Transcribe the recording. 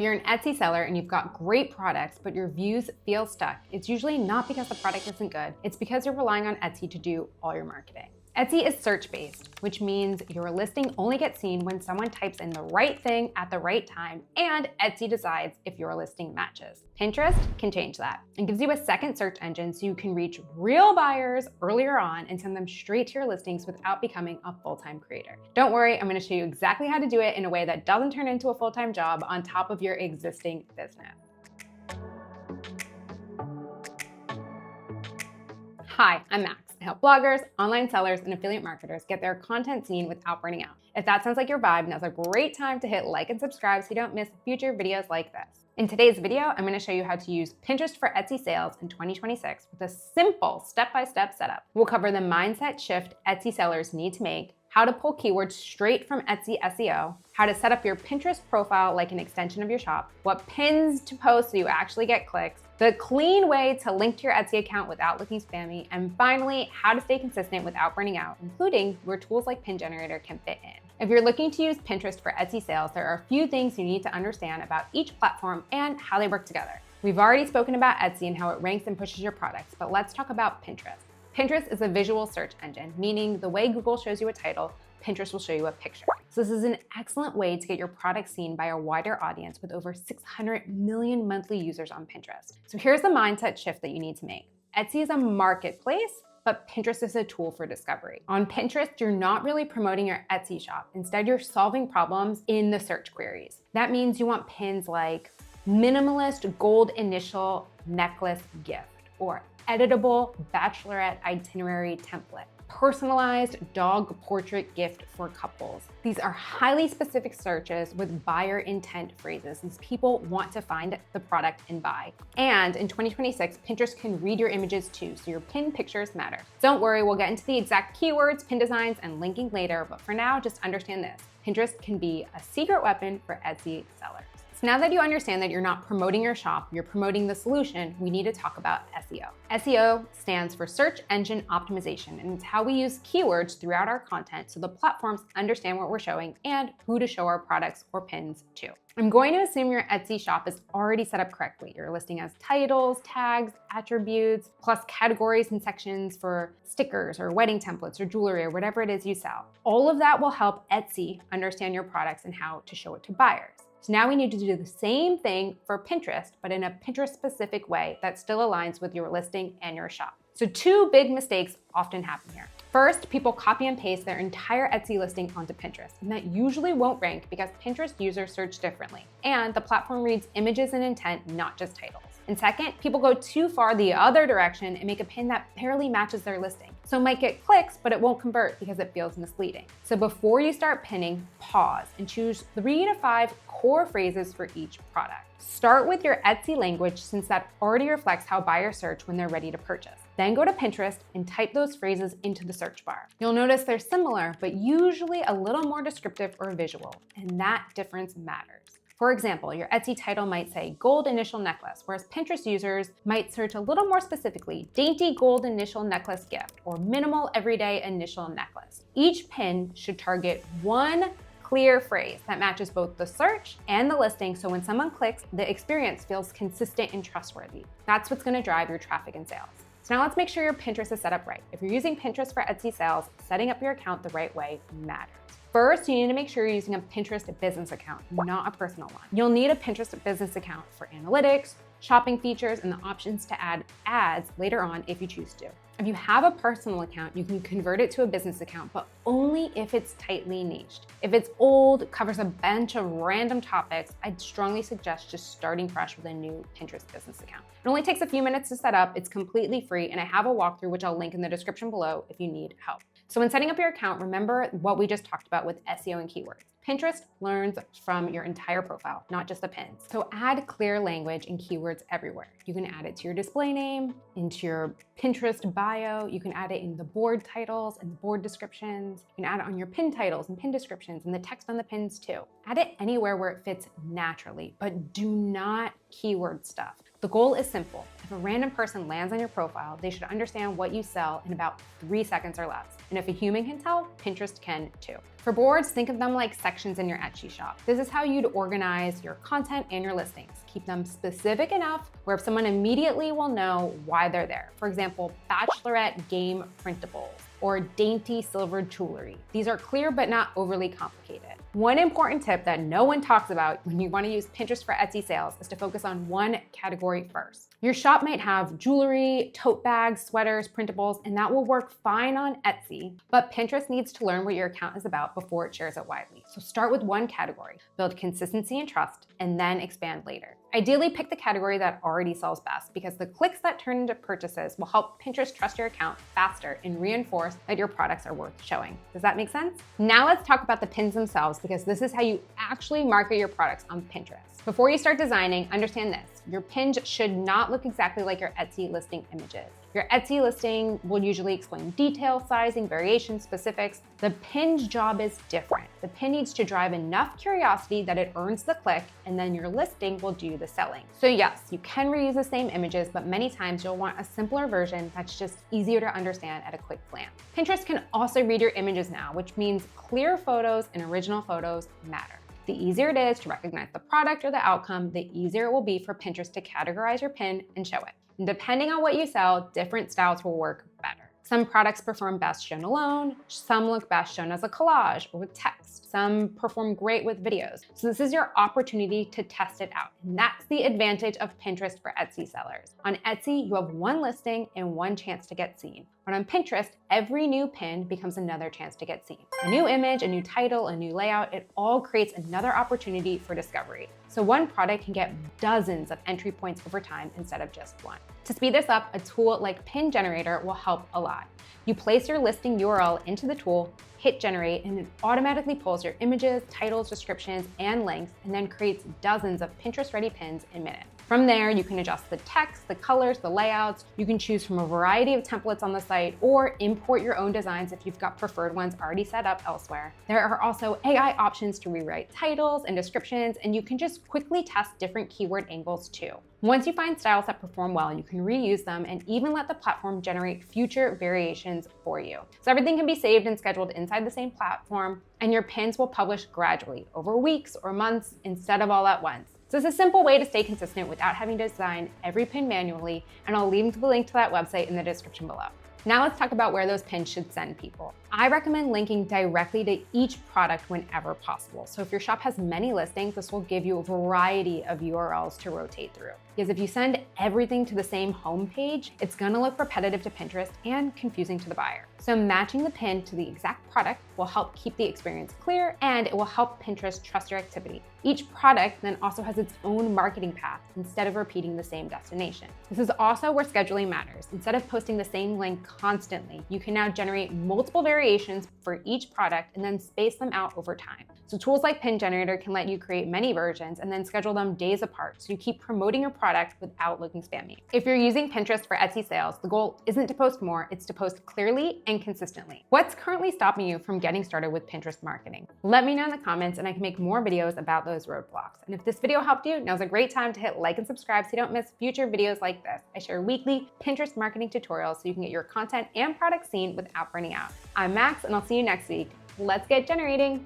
If you're an Etsy seller and you've got great products, but your views feel stuck, it's usually not because the product isn't good. It's because you're relying on Etsy to do all your marketing. Etsy is search-based, which means your listing only gets seen when someone types in the right thing at the right time, and Etsy decides if your listing matches. Pinterest can change that and gives you a second search engine so you can reach real buyers earlier on and send them straight to your listings without becoming a full-time creator. Don't worry, I'm gonna show you exactly how to do it in a way that doesn't turn into a full-time job on top of your existing business. Hi, I'm Max. I help bloggers, online sellers, and affiliate marketers get their content seen without burning out. If that sounds like your vibe, now's a great time to hit like and subscribe so you don't miss future videos like this. In today's video, I'm going to show you how to use Pinterest for Etsy sales in 2026 with a simple step-by-step setup. We'll cover the mindset shift Etsy sellers need to make, how to pull keywords straight from Etsy SEO, how to set up your Pinterest profile like an extension of your shop, what pins to post so you actually get clicks, the clean way to link to your Etsy account without looking spammy, and finally, how to stay consistent without burning out, including where tools like Pin Generator can fit in. If you're looking to use Pinterest for Etsy sales, there are a few things you need to understand about each platform and how they work together. We've already spoken about Etsy and how it ranks and pushes your products, but let's talk about Pinterest. Pinterest is a visual search engine, meaning the way Google shows you a title, Pinterest will show you a picture. So this is an excellent way to get your product seen by a wider audience with over 600 million monthly users on Pinterest. So here's the mindset shift that you need to make. Etsy is a marketplace, but Pinterest is a tool for discovery. On Pinterest, you're not really promoting your Etsy shop. Instead, you're solving problems in the search queries. That means you want pins like minimalist gold initial necklace gift, or editable bachelorette itinerary template, personalized dog portrait gift for couples. These are highly specific searches with buyer intent phrases. These people want to find the product and buy. And in 2026, Pinterest can read your images too, so your pin pictures matter. Don't worry, we'll get into the exact keywords, pin designs, and linking later, but for now, just understand this. Pinterest can be a secret weapon for Etsy sellers. So now that you understand that you're not promoting your shop, you're promoting the solution, we need to talk about SEO. SEO stands for search engine optimization, and it's how we use keywords throughout our content so the platforms understand what we're showing and who to show our products or pins to. I'm going to assume your Etsy shop is already set up correctly. Your listing has titles, tags, attributes, plus categories and sections for stickers or wedding templates or jewelry or whatever it is you sell. All of that will help Etsy understand your products and how to show it to buyers. So now we need to do the same thing for Pinterest, but in a Pinterest-specific way that still aligns with your listing and your shop. So two big mistakes often happen here. First, people copy and paste their entire Etsy listing onto Pinterest, and that usually won't rank because Pinterest users search differently, and the platform reads images and intent, not just titles. And second, people go too far the other direction and make a pin that barely matches their listing. So it might get clicks, but it won't convert because it feels misleading. So before you start pinning, pause and choose 3 to 5 core phrases for each product. Start with your Etsy language since that already reflects how buyers search when they're ready to purchase. Then go to Pinterest and type those phrases into the search bar. You'll notice they're similar, but usually a little more descriptive or visual, and that difference matters. For example, your Etsy title might say gold initial necklace, whereas Pinterest users might search a little more specifically, dainty gold initial necklace gift, or minimal everyday initial necklace. Each pin should target one clear phrase that matches both the search and the listing, so when someone clicks, the experience feels consistent and trustworthy. That's what's gonna drive your traffic and sales. So now let's make sure your Pinterest is set up right. If you're using Pinterest for Etsy sales, setting up your account the right way matters. First, you need to make sure you're using a Pinterest business account, not a personal one. You'll need a Pinterest business account for analytics, shopping features, and the options to add ads later on if you choose to. If you have a personal account, you can convert it to a business account, but only if it's tightly niched. If it's old, covers a bunch of random topics, I'd strongly suggest just starting fresh with a new Pinterest business account. It only takes a few minutes to set up, it's completely free, and I have a walkthrough which I'll link in the description below if you need help. So when setting up your account, remember what we just talked about with SEO and keywords. Pinterest learns from your entire profile, not just the pins. So add clear language and keywords everywhere. You can add it to your display name, into your Pinterest bio. You can add it in the board titles and board descriptions. You can add it on your pin titles and pin descriptions and the text on the pins too. Add it anywhere where it fits naturally, but do not keyword stuff. The goal is simple. If a random person lands on your profile, they should understand what you sell in about 3 seconds or less. And if a human can tell, Pinterest can too. For boards, think of them like sections in your Etsy shop. This is how you'd organize your content and your listings. Keep them specific enough where if someone immediately will know why they're there. For example, bachelorette game printables or dainty silver jewelry. These are clear but not overly complicated. One important tip that no one talks about when you want to use Pinterest for Etsy sales is to focus on one category first. Your shop might have jewelry, tote bags, sweaters, printables, and that will work fine on Etsy, but Pinterest needs to learn what your account is about before it shares it widely. So start with one category, build consistency and trust, and then expand later. Ideally, pick the category that already sells best because the clicks that turn into purchases will help Pinterest trust your account faster and reinforce that your products are worth showing. Does that make sense? Now let's talk about the pins themselves because this is how you actually market your products on Pinterest. Before you start designing, understand this. Your pins should not look exactly like your Etsy listing images. Your Etsy listing will usually explain detail, sizing, variations, specifics. The pin's job is different. The pin needs to drive enough curiosity that it earns the click, and then your listing will do the selling. So yes, you can reuse the same images, but many times you'll want a simpler version that's just easier to understand at a quick glance. Pinterest can also read your images now, which means clear photos and original photos matter. The easier it is to recognize the product or the outcome, the easier it will be for Pinterest to categorize your pin and show it. And depending on what you sell, different styles will work better. Some products perform best shown alone, some look best shown as a collage or with text, some perform great with videos. So this is your opportunity to test it out. And that's the advantage of Pinterest for Etsy sellers. On Etsy, you have one listing and one chance to get seen. But on Pinterest, every new pin becomes another chance to get seen. A new image, a new title, a new layout, it all creates another opportunity for discovery. So one product can get dozens of entry points over time instead of just one. To speed this up, a tool like Pin Generator will help a lot. You place your listing URL into the tool, hit generate, and it automatically pulls your images, titles, descriptions, and links, and then creates dozens of Pinterest-ready pins in minutes. From there, you can adjust the text, the colors, the layouts. You can choose from a variety of templates on the site or import your own designs if you've got preferred ones already set up elsewhere. There are also AI options to rewrite titles and descriptions, and you can just quickly test different keyword angles too. Once you find styles that perform well, you can reuse them and even let the platform generate future variations for you. So everything can be saved and scheduled inside the same platform, and your pins will publish gradually over weeks or months instead of all at once. So it's a simple way to stay consistent without having to design every pin manually, and I'll leave the link to that website in the description below. Now let's talk about where those pins should send people. I recommend linking directly to each product whenever possible. So if your shop has many listings, this will give you a variety of URLs to rotate through. Because if you send everything to the same homepage, it's gonna look repetitive to Pinterest and confusing to the buyer. So matching the pin to the exact product will help keep the experience clear, and it will help Pinterest trust your activity. Each product then also has its own marketing path instead of repeating the same destination. This is also where scheduling matters. Instead of posting the same link constantly, you can now generate multiple variations for each product and then space them out over time. So tools like Pin Generator can let you create many versions and then schedule them days apart so you keep promoting your product without looking spammy. If you're using Pinterest for Etsy sales, the goal isn't to post more, it's to post clearly and consistently. What's currently stopping you from getting started with Pinterest marketing? Let me know in the comments and I can make more videos about those roadblocks. And if this video helped you, now's a great time to hit like and subscribe so you don't miss future videos like this. I share weekly Pinterest marketing tutorials so you can get your content and products seen without burning out. I'm Max and I'll see you next week. Let's get generating.